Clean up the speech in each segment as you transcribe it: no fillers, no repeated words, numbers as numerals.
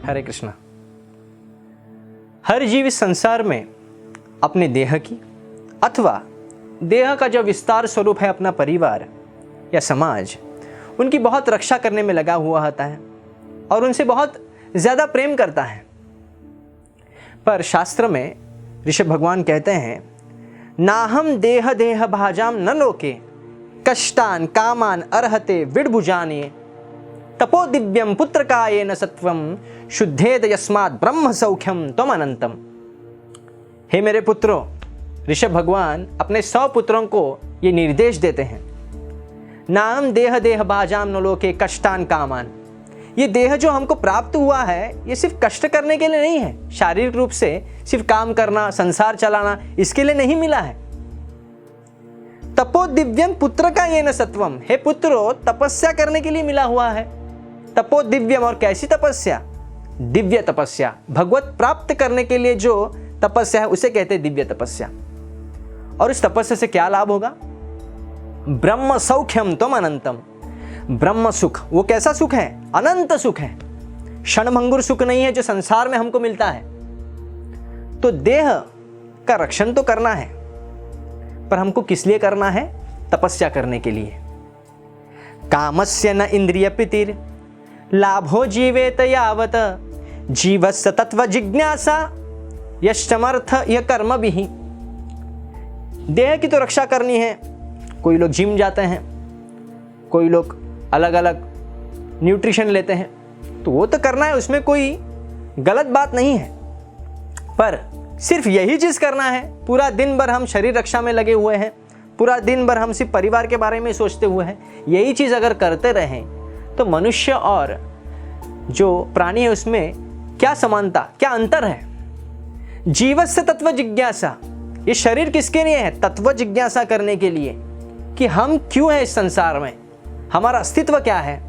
हरे कृष्णा। हर जीव इस संसार में अपने देह की अथवा देह का जो विस्तार स्वरूप है अपना परिवार या समाज, उनकी बहुत रक्षा करने में लगा हुआ होता है और उनसे बहुत ज़्यादा प्रेम करता है। पर शास्त्र में ऋषभ भगवान कहते हैं, नाहम देह देह भाजाम न लोके कष्टान कामान अर्हते विडभुजाने तपो दिव्यम पुत्रकायेन सत्वम शुद्धेद यस्मात् ब्रह्म सौख्यम त्वम अनंतम। हे मेरे पुत्रों, ऋषभ भगवान अपने 100 पुत्रों को ये निर्देश देते हैं, नाम देह देह भाजाम न लोके कष्टान कामान। ये देह जो हमको प्राप्त हुआ है ये सिर्फ कष्ट करने के लिए नहीं है, शारीरिक रूप से सिर्फ काम करना, संसार चलाना, इसके लिए नहीं मिला है। तपो दिव्यम पुत्र का ये न सत्वम, हे पुत्रो तपस्या करने के लिए मिला हुआ है। तपो दिव्यम, और कैसी तपस्या? दिव्य तपस्या, भगवत प्राप्त करने के लिए जो तपस्या है उसे कहते हैं दिव्य तपस्या। और इस तपस्या से क्या लाभ होगा? ब्रह्म सौख्यम त्वम अनंतम। ब्रह्म सुख, वो कैसा सुख है? अनंत सुख है, क्षणभंगुर सुख नहीं है जो संसार में हमको मिलता है। तो देह का रक्षण तो करना है, पर हमको किस लिए करना है? तपस्या करने के लिए। कामस्य न इंद्रिय प्रीतिर लाभो जीवेत यावत जीवस्य तत्व जिज्ञासा यश्चमर्थ यह कर्म भी। देह की तो रक्षा करनी है। कोई लोग जिम जाते हैं, कोई लोग अलग अलग न्यूट्रिशन लेते हैं, तो वो तो करना है, उसमें कोई गलत बात नहीं है। पर सिर्फ यही चीज़ करना है, पूरा दिन भर हम शरीर रक्षा में लगे हुए हैं, पूरा दिन भर हम सिर्फ परिवार के बारे में सोचते हुए हैं, यही चीज़ अगर करते रहें तो मनुष्य और जो प्राणी है उसमें क्या समानता, क्या अंतर है? जीवस्य तत्व जिज्ञासा, ये शरीर किसके लिए है? तत्व जिज्ञासा करने के लिए कि हम क्यों हैं इस संसार में, हमारा अस्तित्व क्या है,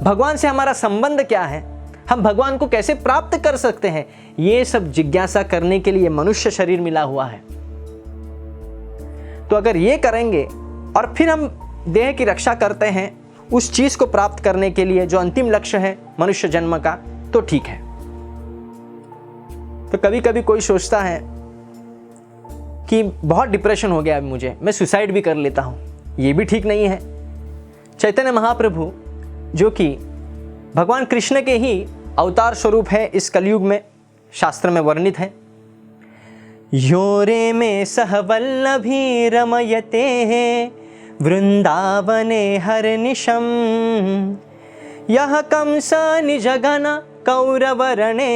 भगवान से हमारा संबंध क्या है, हम भगवान को कैसे प्राप्त कर सकते हैं, ये सब जिज्ञासा करने के लिए मनुष्य शरीर मिला हुआ है। तो अगर ये करेंगे और फिर हम देह की रक्षा करते हैं उस चीज को प्राप्त करने के लिए जो अंतिम लक्ष्य है मनुष्य जन्म का, तो ठीक है। तो कभी कभी कोई सोचता है कि बहुत डिप्रेशन हो गया मुझे, मैं सुसाइड भी कर लेता हूं, ये भी ठीक नहीं है। चैतन्य महाप्रभु जो कि भगवान कृष्ण के ही अवतार स्वरूप है इस कलयुग में, शास्त्र में वर्णित है, योरे में सहवल्लभी रमयते वृंदावने हरनिशम यह कंस निजगन कौरवरणे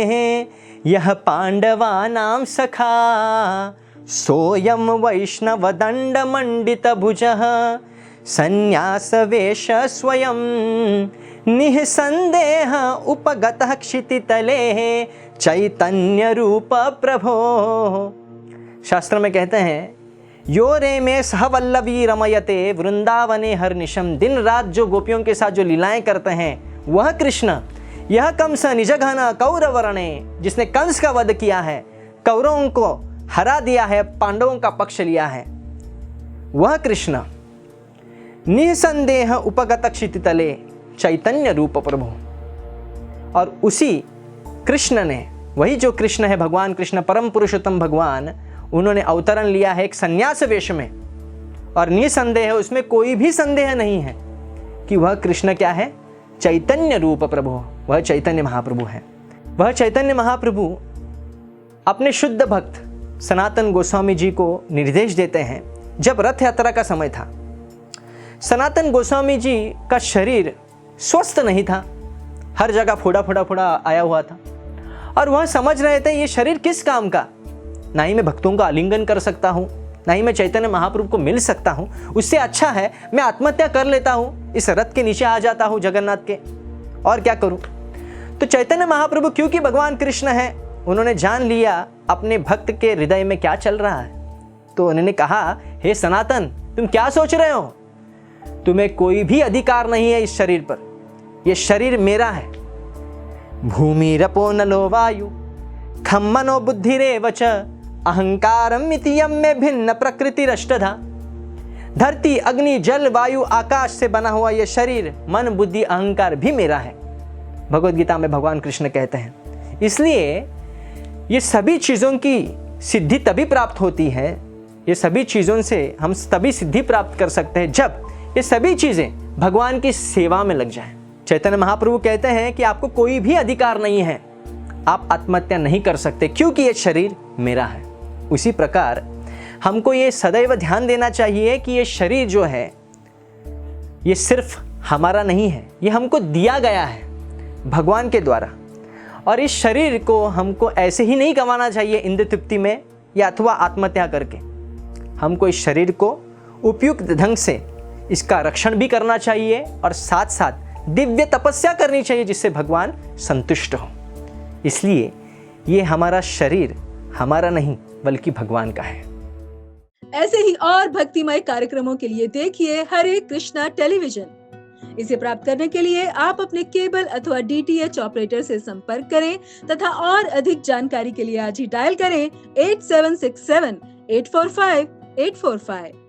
यह पांडवानां सखा सोयम वैष्णव दंड मंडित भुजः संन्यास वेश स्वयं निःसंदेह उपगतः क्षितितले चैतन्य रूप प्रभो। शास्त्र में कहते हैं, यो रे में सहवल्लभी रमयते वृंदावने हरनिशम, दिन रात जो गोपियों के साथ जो लीलाएं करते हैं वह कृष्ण। यह कंस निजघन कौरवरणे, जिसने कंस का वध किया है, कौरवों को हरा दिया है, पांडवों का पक्ष लिया है, वह कृष्ण। निसंदेह उपगत क्षितितले चैतन्य रूप प्रभु। और उसी कृष्ण ने, वही जो कृष्ण है भगवान कृष्ण परम पुरुषोत्तम भगवान, उन्होंने अवतरण लिया है एक संन्यास वेश में। और निसंदेह, उसमें कोई भी संदेह नहीं है कि वह कृष्ण क्या है? चैतन्य रूप प्रभु, वह चैतन्य महाप्रभु है। वह चैतन्य महाप्रभु अपने शुद्ध भक्त सनातन गोस्वामी जी को निर्देश देते हैं। जब रथ यात्रा का समय था, सनातन गोस्वामी जी का शरीर स्वस्थ नहीं था, हर जगह फोड़ा आया हुआ था, और वह समझ रहे थे ये शरीर किस काम का, ना ही मैं भक्तों का आलिंगन कर सकता हूँ, ना ही मैं चैतन्य महाप्रभु को मिल सकता हूँ, उससे अच्छा है मैं आत्महत्या कर लेता हूँ, इस रथ के नीचे आ जाता हूँ जगन्नाथ के, और क्या करूँ। तो चैतन्य महाप्रभु क्योंकि भगवान कृष्ण है, उन्होंने जान लिया अपने भक्त के हृदय में क्या चल रहा है। तो उन्होंने कहा, हे सनातन, तुम क्या सोच रहे हो? तुम्हें कोई भी अधिकार नहीं है इस शरीर पर, यह शरीर मेरा है। भूमि रपो नलो वायु खम मनो बुद्धिरेव च अहंकारम इतियम में भिन्न प्रकृति रष्टधा। धरती, अग्नि, जल, वायु, आकाश से बना हुआ यह शरीर, मन, बुद्धि, अहंकार भी मेरा है। भगवद गीता में भगवान कृष्ण कहते हैं। इसलिए ये सभी चीज़ों की सिद्धि तभी प्राप्त होती है, ये सभी चीज़ों से हम तभी सिद्धि प्राप्त कर सकते हैं जब ये सभी चीज़ें भगवान की सेवा में लग जाएं। चैतन्य महाप्रभु कहते हैं कि आपको कोई भी अधिकार नहीं है, आप आत्महत्या नहीं कर सकते क्योंकि ये शरीर मेरा है। उसी प्रकार हमको ये सदैव ध्यान देना चाहिए कि ये शरीर जो है ये सिर्फ हमारा नहीं है, ये हमको दिया गया है भगवान के द्वारा। और इस शरीर को हमको ऐसे ही नहीं गंवाना चाहिए इंद्र तृप्ति में या अथवा आत्महत्या करके। हमको इस शरीर को उपयुक्त ढंग से इसका रक्षण भी करना चाहिए और साथ साथ दिव्य तपस्या करनी चाहिए जिससे भगवान संतुष्ट हो। इसलिए ये हमारा शरीर हमारा नहीं बल्कि भगवान का है। ऐसे ही और भक्तिमय कार्यक्रमों के लिए देखिए हरे कृष्णा टेलीविजन। इसे प्राप्त करने के लिए आप अपने केबल अथवा DTH ऑपरेटर से संपर्क करें तथा और अधिक जानकारी के लिए आज ही डायल करें 8767 845 845।